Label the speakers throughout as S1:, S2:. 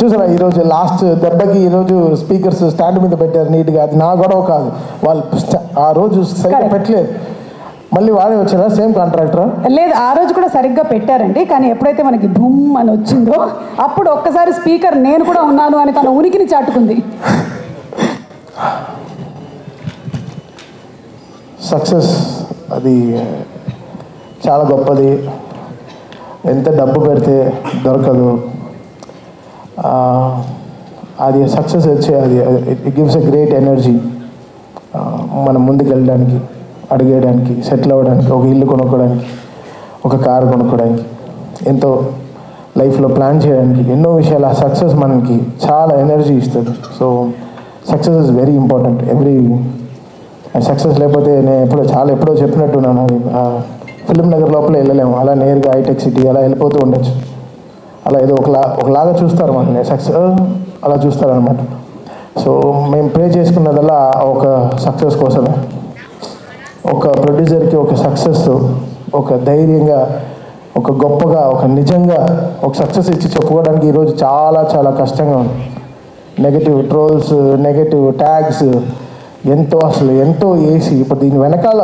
S1: చూసారా ఈరోజు లాస్ట్ దెబ్బకి ఈరోజు స్పీకర్స్ స్టాండ్ మీద పెట్టారు నీట్గా. అది నా గొడవ కాదు, వాళ్ళు ఆ రోజు సరిగ్గా పెట్టలేదు. మళ్ళీ వాడే వచ్చారా సేమ్ కాంట్రాక్టర్?
S2: లేదు, ఆ రోజు కూడా సరిగ్గా పెట్టారండి. కానీ ఎప్పుడైతే మనకి భూమ్ అని వచ్చిందో అప్పుడు ఒక్కసారి స్పీకర్ నేను కూడా ఉన్నాను అని తన ఉనికిని చాటుకుంది.
S1: సక్సెస్ అది చాలా గొప్పది. ఎంత డబ్బు పెడితే దొరకదు. అది సక్సెస్ వచ్చే అది it gives a great energy. మనం ముందుకు వెళ్ళడానికి, అడిగేయడానికి, సెటిల్ అవ్వడానికి, ఒక ఇల్లు కొనుక్కోవడానికి, ఒక కారు కొనుక్కోవడానికి, ఎంతో లైఫ్లో ప్లాన్ చేయడానికి, ఎన్నో విషయాలు ఆ సక్సెస్ మనకి చాలా ఎనర్జీ ఇస్తుంది. So success is very important. Success లేకపోతే నేను ఎప్పుడో చెప్పినట్టున్నాను, ఫిల్మ్ నగర్ లోపల వెళ్ళలేము, అలా నేరుగా హైటెక్ సిటీ అలా వెళ్ళిపోతూ ఉండొచ్చు. అలా ఏదో ఒకలాగా చూస్తారు మనల్ని, సక్సెస్ అలా చూస్తారనమాట. సో మేము ప్రే చేసుకున్నదల్లా ఒక సక్సెస్ కోసమే. ఒక ప్రొడ్యూసర్కి ఒక సక్సెస్ ఒక ధైర్యంగా, ఒక గొప్పగా, ఒక నిజంగా ఒక సక్సెస్ ఇచ్చి చెప్పుకోవడానికి ఈరోజు చాలా చాలా కష్టంగా ఉంది. నెగటివ్ ట్రోల్స్, నెగటివ్ ట్యాగ్స్ ఎంతో వేసి, ఇప్పుడు దీని వెనకాల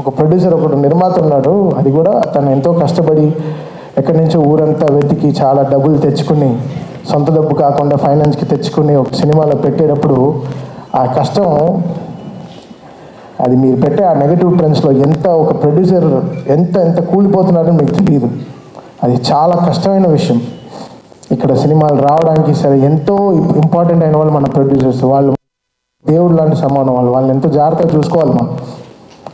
S1: ఒక ప్రొడ్యూసర్, ఒకడు నిర్మాత ఉన్నాడు. అది కూడా తను ఎంతో కష్టపడి ఎక్కడి నుంచో ఊరంతా వెతికి చాలా డబ్బులు తెచ్చుకుని, సొంత డబ్బు కాకుండా ఫైనాన్స్కి తెచ్చుకుని ఒక సినిమాలో పెట్టేటప్పుడు ఆ కష్టం, అది మీరు పెట్టే ఆ నెగటివ్ ట్రెండ్స్లో ఒక ప్రొడ్యూసర్ ఎంత కూలిపోతున్నాడో మీకు తెలియదు. అది చాలా కష్టమైన విషయం. ఇక్కడ సినిమాలు రావడానికి సరే ఎంతో ఇంపార్టెంట్ అయిన వాళ్ళు మన ప్రొడ్యూసర్స్. వాళ్ళు దేవుడు లాంటి సమానం. వాళ్ళని ఎంతో జాగ్రత్తగా చూసుకోవాలి మనం.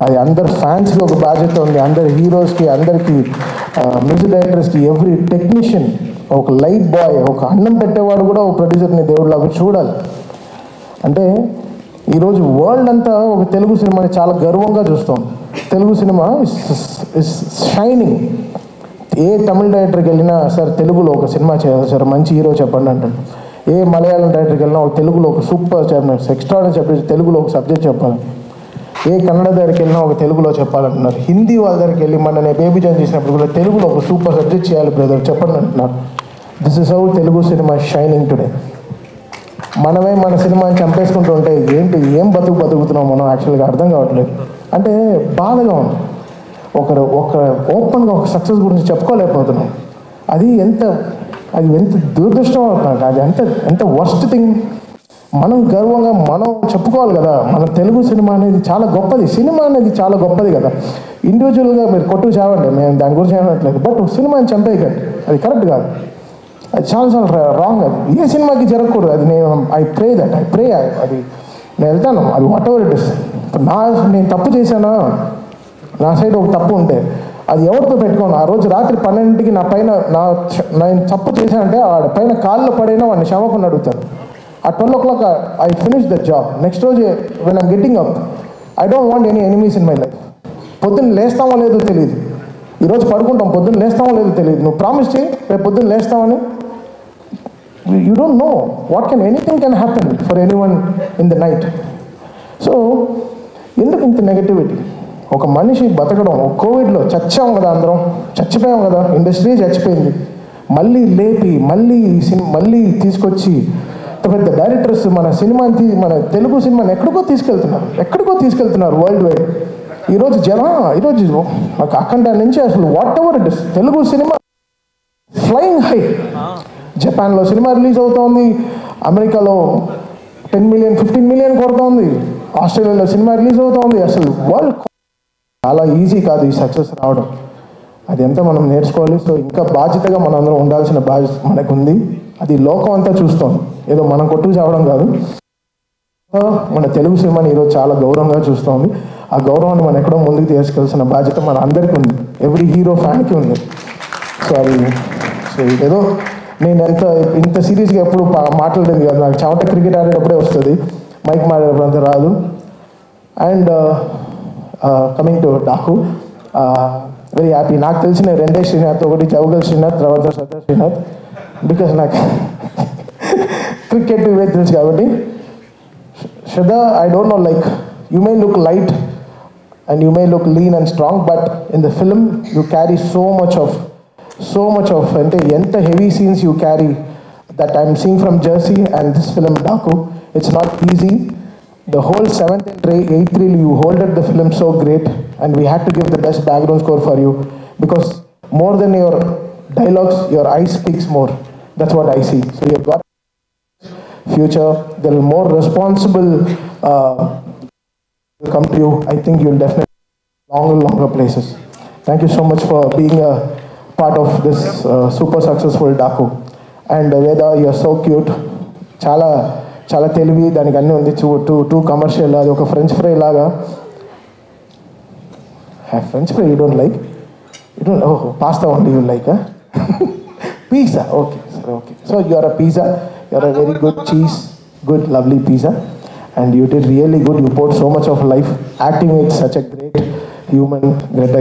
S1: అది అందరు ఫ్యాన్స్కి ఒక బాధ్యత ఉంది, అందరి హీరోస్కి, అందరికీ మ్యూజిక్ డైరెక్టర్స్కి, ఎవ్రీ టెక్నీషియన్, ఒక లైట్ బాయ్, ఒక అన్నం పెట్టేవాడు కూడా ఒక ప్రొడ్యూసర్ని దేవుడిలాగా చూడాలి. అంటే ఈరోజు వరల్డ్ అంతా ఒక తెలుగు సినిమాని చాలా గర్వంగా చూస్తాం. Telugu cinema is shining. ఏ తమిళ డైరెక్టర్కి వెళ్ళినా సార్ తెలుగులో ఒక సినిమా చేయాలి సార్, మంచి హీరో చెప్పండి అంటాడు. ఏ మలయాళం డైరెక్టర్కి వెళ్ళినా ఒక తెలుగులో ఒక సూపర్ చెప్పినారు, ఎక్స్ట్రాడనరీ చెప్పి తెలుగులో ఒక సబ్జెక్ట్ చెప్పాలి. ఏ కన్నడ దగ్గరికి వెళ్ళినా ఒక తెలుగులో చెప్పాలంటున్నారు. హిందీ వాళ్ళ దగ్గరికి వెళ్ళి నేను బేబీ జాన్ చేసినప్పుడు కూడా తెలుగులో ఒక సూపర్ సబ్జెక్ట్ చేయాలి బ్రదర్ చెప్పండి అంటున్నారు. This is how Telugu cinema shining today. మనమే మన సినిమాని చంపేసుకుంటూ ఉంటే ఏం బతుకుతున్నాం మనం యాక్చువల్గా అర్థం కావట్లేదు. అంటే బాధగా ఉంది. ఒక ఓపెన్గా ఒక సక్సెస్ గురించి చెప్పుకోలేకపోతున్నాం. అది ఎంత దురదృష్టం అవుతుంది. అది ఎంత వర్స్ట్ థింగ్. మనం గర్వంగా మనం చెప్పుకోవాలి కదా, మన తెలుగు సినిమా అనేది చాలా గొప్పది. సినిమా అనేది చాలా గొప్పది కదా. ఇండివిజువల్గా మీరు కొట్టుకు చావండి, మేము దాని గురించి ఏమనట్లేదు. బట్ సినిమాని చంపేయకండి, అది కరెక్ట్ కాదు. అది చాలా రాంగ్. అది ఏ సినిమాకి జరగకూడదు. అది ఐ ప్రే అది నేను వెళ్తాను. అది వాట్ ఎవర్ ఇట్ ఇస్. నేను తప్పు చేశానా, నా సైడ్ ఒక తప్పు ఉంటే అది ఎవరితో పెట్టుకోను. ఆ రోజు రాత్రి 12కి నేను తప్పు చేశానంటే వాడి పైన కాళ్ళు పడైనా వాడిని క్షమాపణ అడుగుతాను. ఆ 12 o'clock I finish the job. Next రోజు when I'm getting up, I don't want any enemies in my life. పొద్దున్న లేస్తామో లేదో తెలియదు. ఈరోజు పడుకుంటాం, పొద్దున్న లేస్తామో లేదో తెలియదు. నువ్వు ప్రామిస్ చేయి రేపు పొద్దున్న లేస్తామని. You don't know anything can happen for anyone in the night. So ఎందుకు ఇంత నెగటివిటీ? ఒక మనిషి బతకడం, కోవిడ్లో చచ్చాం కదా, అందరం చచ్చిపోయాం కదా, ఇండస్ట్రీ చచ్చిపోయింది. మళ్ళీ లేపి మళ్ళీ తీసుకొచ్చి పెద్ద డైరెక్టర్స్ మన తెలుగు సినిమాని ఎక్కడికో తీసుకెళ్తున్నారు వరల్డ్ వైడ్. ఈరోజు అఖండ నుంచి అసలు what ever it is, Telugu cinema flying high. జపాన్లో సినిమా రిలీజ్ అవుతోంది, అమెరికాలో 10 million 15 million కొడుతోంది, ఆస్ట్రేలియాలో సినిమా రిలీజ్ అవుతోంది. అసలు వరల్డ్ చాలా ఈజీ కాదు ఈ సక్సెస్ రావడం. అది ఎంత మనం నేర్చుకోవాలి. సో ఇంకా బాధ్యతగా మనం అందరం ఉండాల్సిన బాధ్యత మనకుంది. అది లోకం అంతా చూస్తాం, ఏదో మనం కొట్టుకు చావడం కాదు. మన తెలుగు సినిమాని ఈరోజు చాలా గౌరవంగా చూస్తోంది. ఆ గౌరవాన్ని మనం ఎక్కడో ముందుకు తీసుకెళ్లాల్సిన బాధ్యత మన అందరికీ ఉంది, ఎవ్రీ హీరో ఫ్యాన్కి ఉంది. సో ఇదేదో నేను ఇంత సీరియస్గా ఎప్పుడు మాట్లాడలేదు కదా. నాకు చెమట క్రికెట్ ఆడేటప్పుడే వస్తుంది, మైక్ మాట్లాడేటప్పుడు అంత రాదు. And coming to Daaku, very happy. నాకు తెలిసిన రెండే శ్రీనాథ్, ఒకటి చౌగల్ శ్రీనాథ్, తర్వాత సత్య శ్రీనాథ్. బికాస్ నాకు క్రికెట్ ఇవే తెలుసు కాబట్టి. Shraddha, I don't know, like you may look light and you may look lean and strong, but in the film you carry so much of ante enta heavy scenes you carry. that I'm seeing from Jersey and this film Daku. It's not easy. The whole 7th and 8th reel, you holded the film so great, and we had to give the best background score for you, because more than your dialogues, your eyes speaks more. That's what I see. So you've got future. There is more responsible come to you. I think you'll definitely longer places. Thank you so much for being a part of this super successful Daku. And Veda, you're so cute. చాలా తెలివి, దానికి అన్నీ ఉంది. Two commercial, అది ఒక French fry లాగా. French fry you don't like? You don't? ఓహో, pasta only you like? Pizza, okay sir, okay. So you are a pizza, you are a very good cheese, good lovely pizza, and you did really good. You poured so much of life. Acting with such a great human,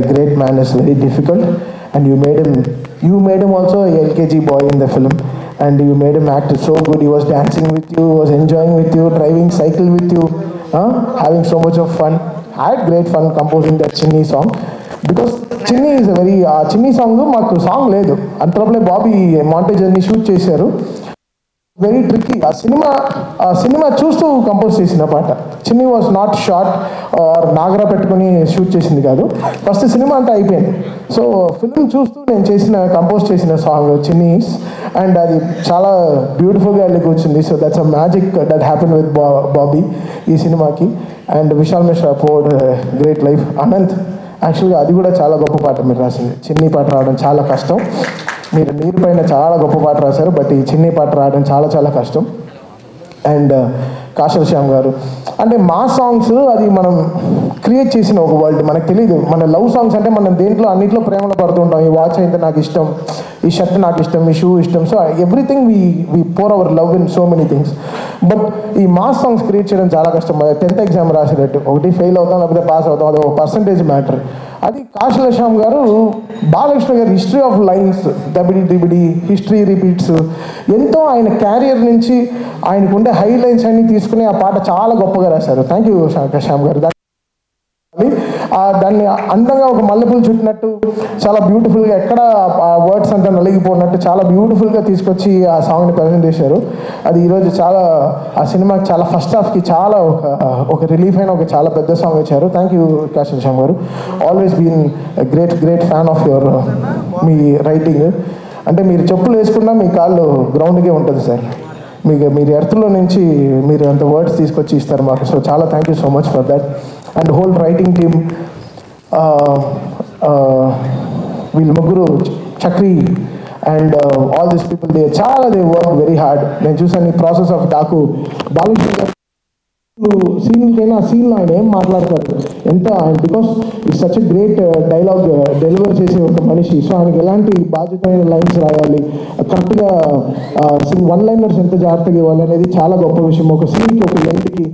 S1: a great man is very difficult, and you made him also a LKG boy in the film, and you made him act so good. He was dancing with you, was enjoying with you, driving cycle with you, having so much of fun. I had great fun composing that Chinni song, because Chinni is a very Chinni song maaku song ledu, antropale Bobby montage anni shoot chesaru. Very tricky. ఆ cinema చూస్తూ compose చేసిన పాట. చిన్ని was not short are నాగరా పెట్టుకుని shoot చేసింది కాదు. First cinema అంతా అయిపోయింది. సో ఫిల్మ్ చూస్తూ నేను కంపోజ్ చేసిన సాంగ్ చిన్నీస్, అండ్ అది చాలా బ్యూటిఫుల్గా వెళ్ళి కూర్చుంది. So that's a magic that happen with Bobby ఈ సినిమాకి. And Vishal Mishra poured great life. Anant, యాక్చువల్గా అది కూడా చాలా గొప్ప పాట మీరు రాసింది. చిన్ని పాట రావడం చాలా కష్టం. మీరు నీరు పైన చాలా గొప్ప పాట రాశారు, బట్ ఈ చిన్ని పాట రాయడం చాలా కష్టం. అండ్ కాశల్ శ్యామ్ గారు, అంటే మా సాంగ్స్ అది మనం క్రియేట్ చేసిన ఒక వరల్డ్, మనకు తెలియదు. మన లవ్ సాంగ్స్ అంటే మనం దేంట్లో అన్నింటిలో ప్రేమలో పడుతుంటాం. ఈ వాచ్ అయితే నాకు ఇష్టం, ఈ షర్ట్ నాకు ఇష్టం, ఈ షూ ఇష్టం. So everything we pour our love in so many things. But ఈ మాస్ సాంగ్స్ క్రియేట్ చేయడం చాలా కష్టం. 10th ఎగ్జామ్ రాసేటట్టు, ఒకటి ఫెయిల్ అవుతాం లేకపోతే పాస్ అవుతాం, అది ఒక పర్సంటేజ్ మ్యాటర్. అది కాశల్ శ్యామ్ గారు, బాలకృష్ణ గారు హిస్టరీ ఆఫ్ లైన్స్, దబిడి హిస్టరీ రిపీట్స్, ఎంతో ఆయన క్యారియర్ నుంచి ఆయనకు ఉండే హై లైన్స్ అన్ని తీసుకుని ఆ పాట చాలా గొప్పగా రాశారు. థ్యాంక్ యూ శ్యామ్ గారు. దాన్ని అందంగా ఒక మల్లెపూలు చుట్టినట్టు చాలా బ్యూటిఫుల్గా, ఎక్కడ ఆ వర్డ్స్ అంతా నలిగిపోయినట్టు చాలా బ్యూటిఫుల్గా తీసుకొచ్చి ఆ సాంగ్ని ప్రజెంట్ చేశారు. అది ఈరోజు చాలా ఆ సినిమాకి చాలా ఫస్ట్ హాఫ్కి చాలా ఒక రిలీఫ్ అయిన ఒక చాలా పెద్ద సాంగ్ ఇచ్చారు. థ్యాంక్ యూ కాశల్ శ్యామ్ గారు. Always been great fan of your మీ రైటింగ్. అంటే మీరు చెప్పులు వేసుకున్నా మీ కాళ్ళు గ్రౌండ్కే ఉంటుంది సార్. మీరు ఎర్త్లో నుంచి మీరు అంత వర్డ్స్ తీసుకొచ్చి ఇస్తారు మాకు. సో చాలా thank you so much for that. And whole writing team, వీళ్ళు ముగ్గురు, Chakri and all this people, they work very hard. నేను చూసాను ఈ ప్రాసెస్ ఆఫ్ డాకు. బాలకృష్ణ గారు సీన్కైనా ఆ సీన్లో ఆయన ఏం మాట్లాడతారు, ఎంత, because it's such a great dialogue deliver చేసే ఒక మనిషి. సో ఆయనకి ఎలాంటి బాధ్యతమైన లైన్స్ రాయాలి, కరెక్ట్గా వన్ లైనర్స్ ఎంత జాగ్రత్తగా ఇవ్వాలి అనేది చాలా గొప్ప విషయం. ఒక సీన్కి, ఒక లెంత్కి,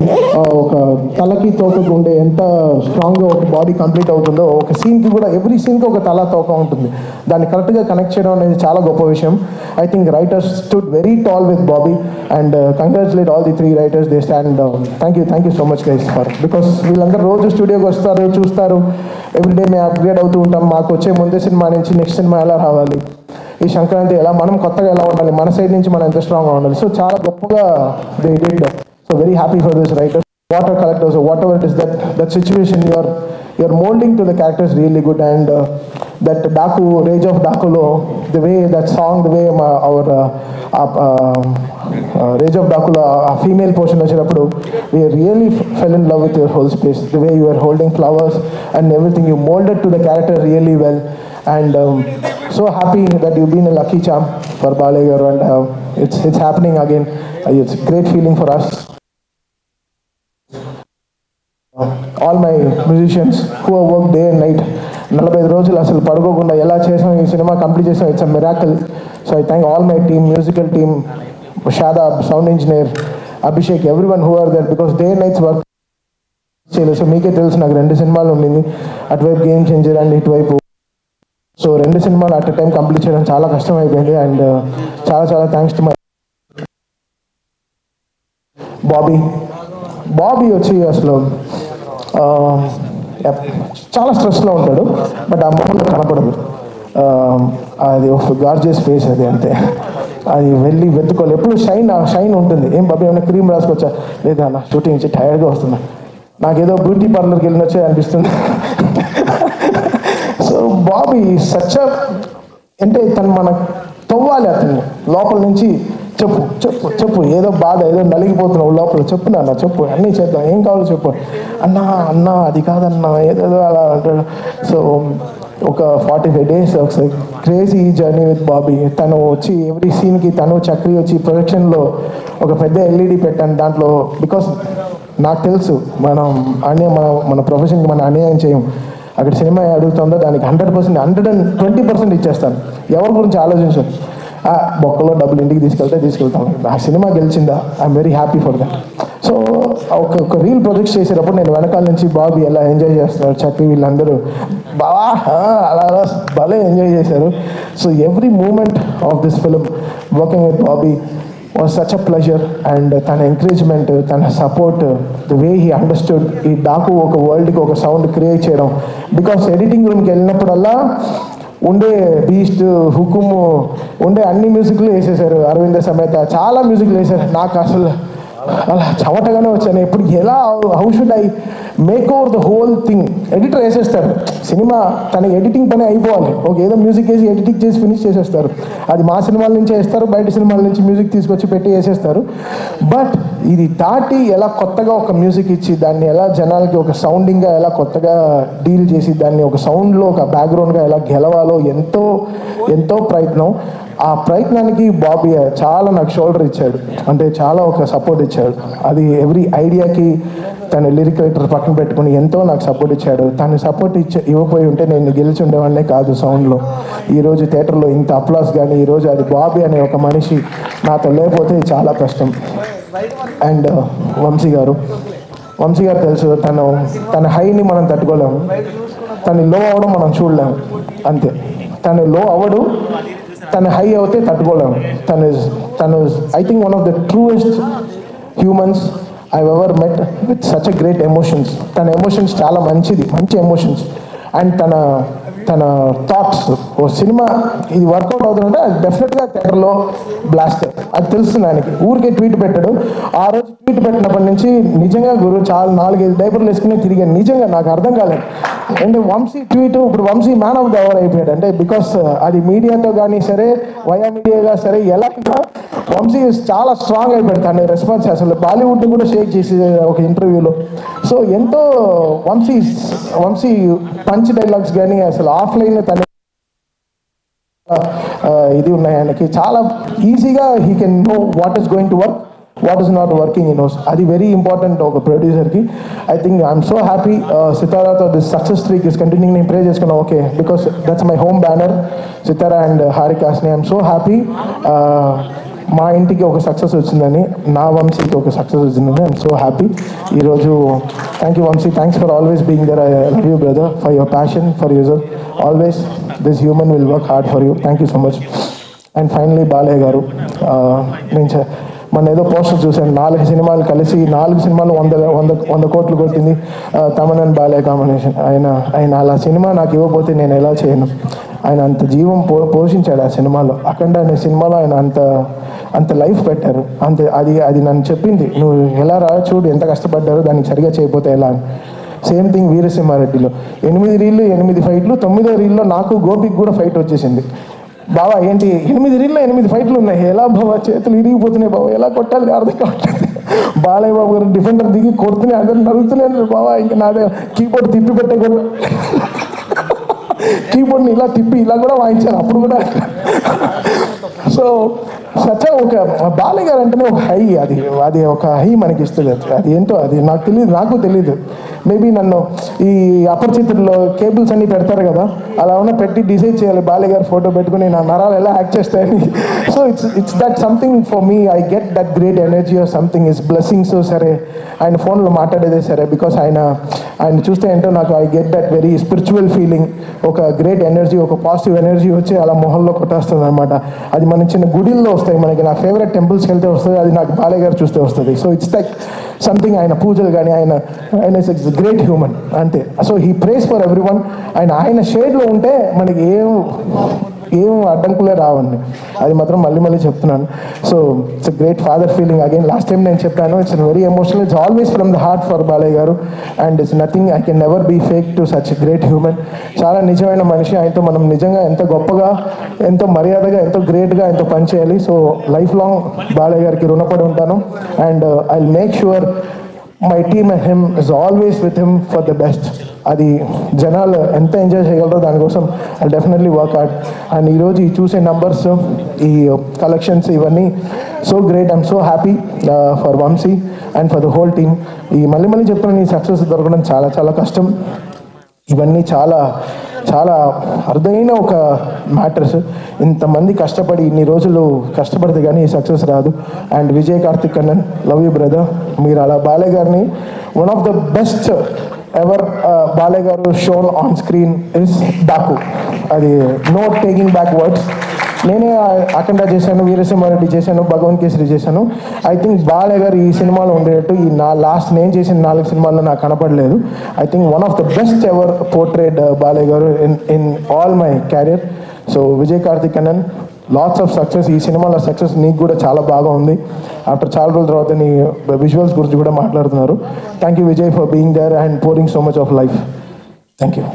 S1: ఒక తలకి తోకకు ఉండే ఎంత స్ట్రాంగ్గా ఒక బాడీ కంప్లీట్ అవుతుందో, ఒక సీన్కి కూడా ఎవ్రీ సీన్కి ఒక తల తోక ఉంటుంది. దాన్ని కరెక్ట్గా కనెక్ట్ చేయడం అనేది చాలా గొప్ప విషయం. I think writers stood very tall with Bobby, and congratulate all the 3 writers. They stand. Thank you so much guys for, because వీళ్ళందరూ రోజు స్టూడియోకి వస్తారు, చూస్తారు. ఎవ్రీడే మేము అప్గ్రేడ్ అవుతూ ఉంటాం. మాకు వచ్చే ముందే సినిమా నుంచి నెక్స్ట్ సినిమా ఎలా రావాలి, ఈ సంక్రాంతి ఎలా మనం కొత్తగా ఎలా ఉండాలి, మన సైడ్ నుంచి మనం ఎంత స్ట్రాంగ్గా ఉండాలి. సో చాలా గొప్పగా they did. So very happy for this writer's, water collectors, what ever it is, that situation you're molding to the characters really good. And that Daku, Rage of Dakulo, the way that song, the way our Rage of Dakulo, a female portion వచ్చేటప్పుడు, we really fell in love with your whole space, the way you were holding flowers and everything. You molded to the character really well, and so happy that you've been a lucky charm for Bale garu, and it's happening again. It's a great feeling for us. All my musicians who have worked day and night, 45 రోజులు అసలు పడుకోకుండా ఎలా చేసాం ఈ cinema complete చేసాం. It's a miracle. So I thank all my team, musical team, Shadab, sound engineer, Abhishek, everyone who are there, because day and nights work చేయలేదు. So మీకే తెలుసు, నాకు 2 సినిమాలు ఉండింది, అటువైపు గేమ్ చేంజర్ అండ్ ఇటువైపు. సో 2 సినిమాలు అట్ ఎ టైం కంప్లీట్ చేయడం చాలా కష్టం అయిపోయింది. అండ్ చాలా థ్యాంక్స్ టు మై బాబీ వచ్చి అసలు చాలా స్ట్రెస్లో ఉంటాడు, బట్ ఆ మొహంలో కనపడదు. అది ఒక గార్జియస్ ఫేస్, అది అంతే. అది వెళ్ళి వెతుకోవాలి. ఎప్పుడు షైన్ ఉంటుంది. ఏం బాబు ఏమైనా క్రీమ్ రాసుకొచ్చా? లేదా నా షూటింగ్ నుంచి టైర్డ్గా వస్తున్నా, నాకేదో బ్యూటీ పార్లర్కి వెళ్ళినొచ్చే అనిపిస్తుంది. సో బాబీ సచ్ అంటే తను మన తవ్వాలి అతన్ని లోపల నుంచి. చెప్పు చెప్పు చెప్పు, ఏదో బాధ, ఏదో నలిగిపోతున్నావు లోపల, చెప్పు నాన్న చెప్పు, అన్నీ చేద్దాం, ఏం కావాలో చెప్పు. అన్నా అది కాదన్నా, ఏదేదో అలా అంటాడు. సో ఒక 45 days ఒకసారి క్రేజీ జర్నీ విత్ బాబీ. తను వచ్చి ఎవ్రీ సీన్కి తను చక్రి వచ్చి ప్రొడక్షన్లో ఒక పెద్ద LED పెట్టాను దాంట్లో. బికాస్ నాకు తెలుసు మన ప్రొఫెషన్కి మనం అన్యాయం చేయం. అక్కడ సినిమా అడుగుతుందో దానికి 100%, 120% ఇచ్చేస్తాను. ఎవరి గురించి ఆలోచించాను. బొక్కలో డబ్బులు ఇంటికి తీసుకెళ్తాం. ఆ సినిమా గెలిచిందా, I'm very happy for that. So ఒక రీల్ ప్రాజెక్ట్స్ చేసేటప్పుడు నేను వెనకాల నుంచి బాబీ ఎలా ఎంజాయ్ చేస్తున్నారు, చక్రి వీళ్ళందరూ బాగా అలా భలే ఎంజాయ్ చేశారు. So every moment of this film working with Bobby was such a pleasure. And తన ఎంకరేజ్మెంట్, తన support, the way he understood ఈ డాకు ఒక వరల్డ్కి ఒక సౌండ్ క్రియేట్ చేయడం. బికాస్ ఎడిటింగ్ రూమ్కి వెళ్ళినప్పుడల్లా ఉండే బీస్ట్, హుకుము ఉండే అన్ని మ్యూజిక్లు వేసేసారు. అరవింద సమేత చాలా మ్యూజిక్లు వేశారు. నాకు అసలు అలా చెమటగానే వచ్చాను. ఇప్పుడు ఎలా how should I make over the whole thing. Editor వేసేస్తారు సినిమా, తన ఎడిటింగ్ పని అయిపోవాలి. ఏదో మ్యూజిక్ వేసి ఎడిటింగ్ చేసి ఫినిష్ చేసేస్తారు. అది మా సినిమాల నుంచి వేస్తారు, బయట సినిమాల నుంచి మ్యూజిక్ తీసుకొచ్చి పెట్టి వేసేస్తారు. బట్ ఇది దాటి ఎలా కొత్తగా ఒక మ్యూజిక్ ఇచ్చి దాన్ని ఎలా జనాలకి ఒక సౌండింగ్గా ఎలా కొత్తగా డీల్ చేసి దాన్ని ఒక సౌండ్లో ఒక బ్యాక్గ్రౌండ్గా ఎలా గెలవాలో ఎంతో ఎంతో ప్రయత్నం. ఆ ప్రయత్నానికి బాబీ చాలా నాకు షోల్డర్ ఇచ్చాడు, అంటే చాలా ఒక సపోర్ట్ ఇచ్చాడు. అది ఎవ్రీ ఐడియాకి తను లిరిక్ రైటర్ పక్కన పెట్టుకుని ఎంతో నాకు సపోర్ట్ ఇచ్చాడు. తను సపోర్ట్ ఇవ్వపోయి ఉంటే నేను గెలిచి ఉండేవాడినే కాదు సౌండ్లో. ఈరోజు థియేటర్లో ఇంత అప్లాస్ కానీ ఈరోజు అది బాబీ అనే ఒక మనిషి నాతో లేకపోతే చాలా కష్టం. అండ్ వంశీ గారు తెలుసు, తన హైని మనం తట్టుకోలేము, తను లో అవ్వడం మనం చూడలేము. అంతే, తను లో అవ్వడు, తను హై అవుతే తట్టుకోలేము. తను I think one of the truest humans I've ever met with such a great emotions. తన ఎమోషన్స్ చాలా మంచి ఎమోషన్స్. అండ్ తన థాట్స్, ఓ సినిమా ఇది వర్కౌట్ అవుతుందంటే అది డెఫినెట్గా థియేటర్లో బ్లాస్టర్. అది తెలుస్తుంది ఆయనకి. ఊరికే ట్వీట్ పెట్టాడు. ఆ రోజు ట్వీట్ పెట్టినప్పటి నుంచి నిజంగా గురు చాలా 4-5 డైపర్లు వేసుకుని తిరిగాను. నిజంగా నాకు అర్థం కాలేదు. అంటే వంశీ ట్వీట్, ఇప్పుడు Vamsi man of the hour అయిపోయాడు. అంటే బికాస్ అది మీడియాతో కానీ సరే, వయా మీడియాగా సరే, ఎలా వంశీ చాలా స్ట్రాంగ్ అయిపోయాడు. తన రెస్పాన్స్ అసలు బాలీవుడ్ కూడా షేక్ చేసి ఒక ఇంటర్వ్యూలో. సో ఎంతో వంశీ పంచ్ డైలాగ్స్ కానీ అసలు ఆఫ్లైన్ తన ఇది ఉన్నాయి ఆయనకి. చాలా ఈజీగా he can know what is going to work, what is not working in house. అది వెరీ ఇంపార్టెంట్ ఒక ప్రొడ్యూసర్కి. I think I'm so happy సితారాతో this success streak is continuing. నేను ప్రే చేసుకున్నాను, okay, because that's my home banner Sitara and హారికాస్ని. I'm so happy మా ఇంటికి ఒక సక్సెస్ వచ్చిందని, నా వంశీకి ఒక సక్సెస్ వచ్చిందని ఐఎమ్ సో హ్యాపీ. ఈరోజు thank you Vamsi, thanks for always being there. I love you brother, for your passion, for user always. This human will work hard for you. Thank you so much. And finally Balayya గారు, నేను మన ఏదో poster చూశాను, 4 సినిమాలు కలిసి 4 సినిమాలు 100 కోట్లు కొట్టింది తమన్ అండ్ బాలయ్య కాంబినేషన్. ఆయన అలా సినిమా నాకు ఇవ్వకపోతే నేను ఎలా చేయను. ఆయన అంత జీవం పోషించాడు ఆ సినిమాలో. అఖండ అనే సినిమాలో ఆయన అంత లైఫ్ పెట్టారు. అది నన్ను చెప్పింది, నువ్వు ఎలా చూడు ఎంత కష్టపడ్డారో, దానికి సరిగా చేయకపోతే ఎలా అని. సేమ్ థింగ్ వీరసింహారెడ్డిలో 8 రీళ్ళు 8 ఫైట్లు, 9వ రీల్లో నాకు గోపికి కూడా ఫైట్ వచ్చేసింది. బావా ఏంటి 8 రీల్లో 8 ఫైట్లు ఉన్నాయి, ఎలా బావా చేతులు ఇరిగిపోతున్నాయి బావా, ఎలా కొట్టాలి అర్థం కావట్లేదు. బాలయ్య బాబు గారు డిఫెండర్ దిగి కొడుతూనే అందరూ నడుగుతున్నాను బావా. ఇంకా నాదే కీబోర్డ్ తిప్పి పెట్టే కూడా, కీబోర్డ్ని ఇలా తిప్పి ఇలా కూడా వాయించాను అప్పుడు కూడా. సో సచా ఒక బాలయ్య గారు అంటేనే ఒక హై, అది ఒక హై మనకి ఇస్తుంది. అది ఏంటో అది నాకు తెలియదు. మేబీ నన్ను ఈ అపరిచితుల్లో కేబుల్స్ అన్నీ పెడతారు కదా, అలా ఉన్న పెట్టి డిసైడ్ చేయాలి బాలయ్య గారు ఫోటో పెట్టుకుని నా నరాలు ఎలా యాక్ట్ చేస్తాయని. So it's that something for me. I get that great energy or something. Is blessings సరే, ఆయన ఫోన్లో మాట్లాడేదే సరే, బికాస్ ఆయన చూస్తే ఏంటో నాకు I get that very spiritual feeling. ఒక గ్రేట్ ఎనర్జీ, ఒక పాజిటివ్ ఎనర్జీ వచ్చి అలా మొహంలో కొట్టేస్తుంది అనమాట. అది మన చిన్న గుడిల్లో వస్తాయి మనకి. నా ఫేవరెట్ టెంపుల్స్కి వెళ్తే వస్తుంది, అది నాకు బాలయ్య గారు చూస్తే వస్తుంది. So it's like something. ఆయన పూజలు కానీ ఆయన ఇట్స్ గ్రేట్ హ్యూమన్ అంతే. So he prays for every one. ఆయన షేడ్లో ఉంటే మనకి ఏం అడ్డంకులే రావండి, అది మాత్రం మళ్ళీ మళ్ళీ చెప్తున్నాను. So it's great father feeling again. Last time నేను చెప్పాను, it's very emotional, it's always from the heart for Balayya garu, and it's nothing, I can never be fake to such great human. చాలా నిజమైన మనిషి, ఆయనతో మనం నిజంగా ఎంత గొప్పగా, ఎంతో మర్యాదగా, ఎంతో గ్రేట్గా ఎంతో పనిచేయాలి. సో లైఫ్ లాంగ్ బాలయ్య గారికి రుణపడి ఉంటాను, and I will make sure my team and him is always with him for the best. అది జనాలు ఎంత ఎంజాయ్ చేయగలరో దానికోసం I definitely work hard. And ఈరోజు ఈ చూసే నంబర్స్, ఈ కలెక్షన్స్, ఇవన్నీ so great. I'm so happy for Vamsi and for the whole team. ఈ మళ్ళీ మళ్ళీ చెప్తున్నాను, ఈ సక్సెస్ దొరకడం చాలా చాలా కష్టం. ఇవన్నీ చాలా చాలా అరుదైన ఒక మ్యాటర్స్. ఇంతమంది కష్టపడి ఇన్ని రోజులు కష్టపడితే కానీ ఈ సక్సెస్ రాదు. And Vijay Karthik Kannan, love you brother. మీరు అలా బాలయ్య గారిని one of the best ever Balayya garu shown on screen is Daaku. అది నో టేకింగ్ బ్యాక్ వర్డ్స్. నేనే అఖండ చేశాను, వీరసింహారెడ్డి చేశాను, భగవంత్ కేసరి చేశాను. ఐ థింక్ బాలయ్య గారు ఈ సినిమాలో ఉండేటట్టు ఈ లాస్ట్ నేను చేసిన 4 సినిమాల్లో నాకు కనపడలేదు. I think one of the best ever portrait Balayya garu in all my career. So Vijay Karthik Kannan, lots of success. ఈ సినిమాలో సక్సెస్ నీకు కూడా చాలా బాగా ఉంది. ఆఫ్టర్ చాలా రోజుల తర్వాత నీ విజువల్స్ గురించి కూడా మాట్లాడుతున్నారు. Thank you Vijay for being there and pouring so much of life. Thank you.